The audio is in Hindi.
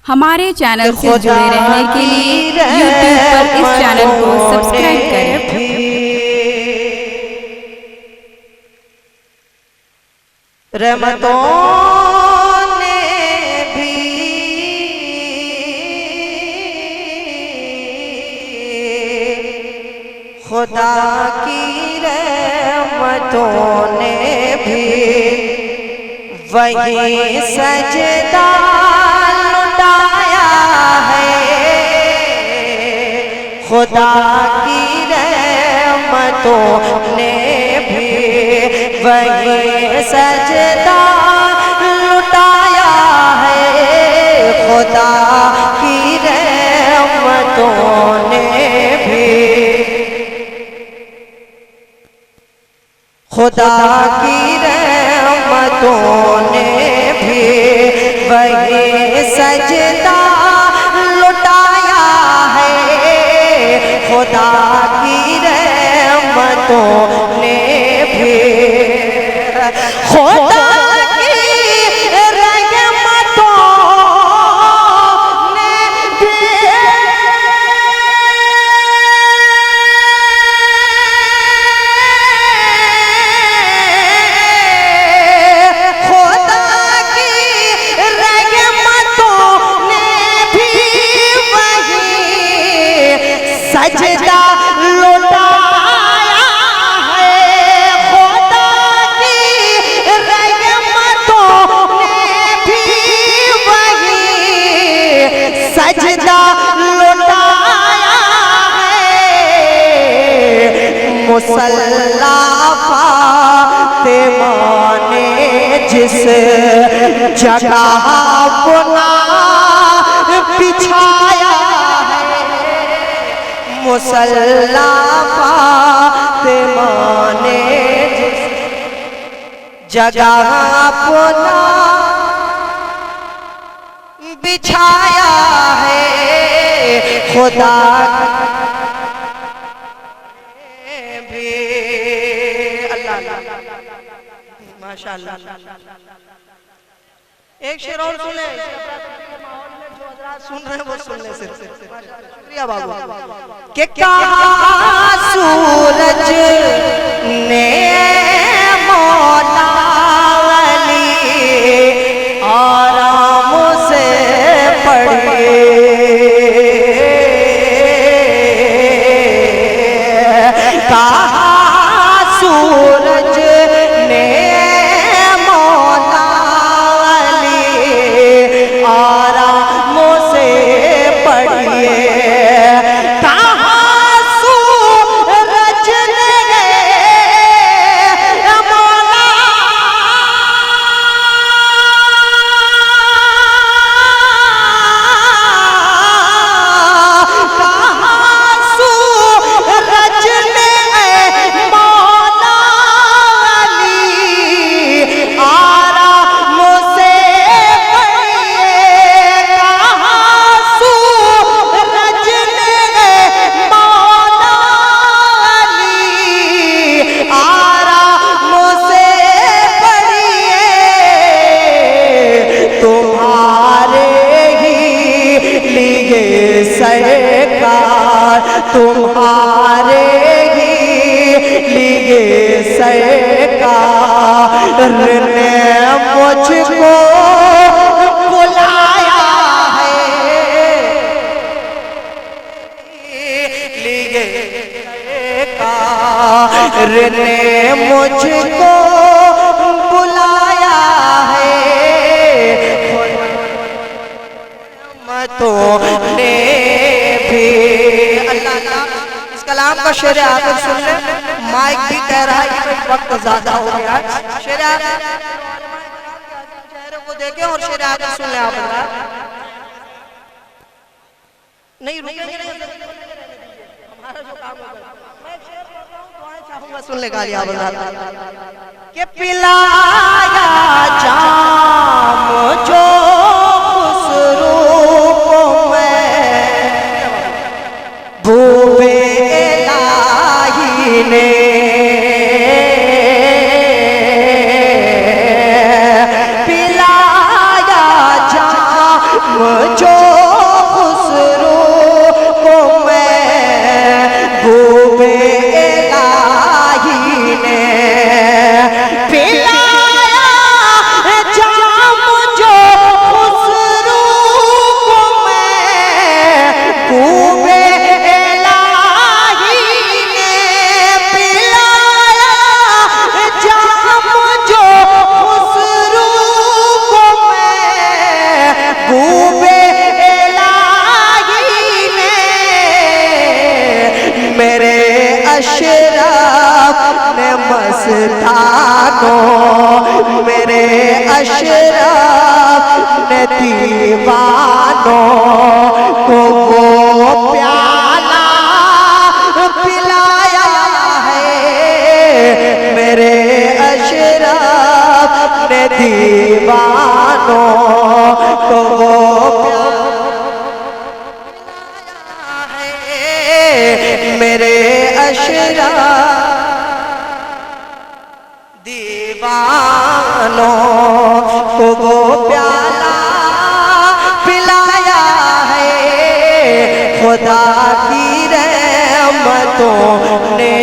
हमारे चैनल से जुड़े रहने के लिए यूट्यूब पर इस चैनल को सब्सक्राइब करें। रहमतों ने भी खुदा की रहमतों ने भी वही सजदा लुटाया है। खुदा की रहमतों ने भी वही सजदा लुटाया है। खुदा की रहमतों ने भी खुदा की रहमतों ने भी वही सजदा लुटाया है। खुदा की रहमतों ने भी खुदा सजदा लुटाया है। खुदा की रहमतों ने भी वही सजदा लुटाया है। मुसल्ला फातिमा ने जिस जगह अपना बिछाया, मुसल्ला फातिमा ने जिस जगह अपना बिछाया है। खुदा भी अल्लाह माशाअल्लाह। एक शेर और सुने, सुन रहे हैं वो सुनने से शुक्रिया बाबू। कि कहा सूरज ने मौला अली आराम से पढ़े, कहा सूरज ने मौला अली आराम से पढ़िए। सरकार तुम्हारे ही लिए सरकार ने मुझको बुलाया है। लिए सरकार ने मुझको बुलाया है। तो ने भी अल्लाह इस कलाम का शेर आखिर सुन ले। माइक भी कह रहा है कि वक्त ज्यादा हो गया। शेर चेहरे को देखें और शेर आखिर सुन ले। आप नहीं रुकेंगे, नहीं हमारा जो काम होगा। मैं एक शेर पढ़ रहा हूं, दुआएं चाहूंगा सुन ले। गालियां कि पिलाया जाम जो भूबे इलाही ने पिलाया जाम जो खुसरो को मैं गूबे इलाही ने पिलाया जाम जो खुसरो को मैं गूबे इलाही ने पिलाया जाम जो खुसरो को मैं गूबे इलाही ने मेरे अशराफ ने मस्तानों मेरे अशराफ ने दीवानों को वो प्याला पिलाया है मेरे अशराफ ने दीवानों को वो प्याला है मेरे अशराफ दीवानों को वो प्याला पिलाया है खुदा की रहमतों ने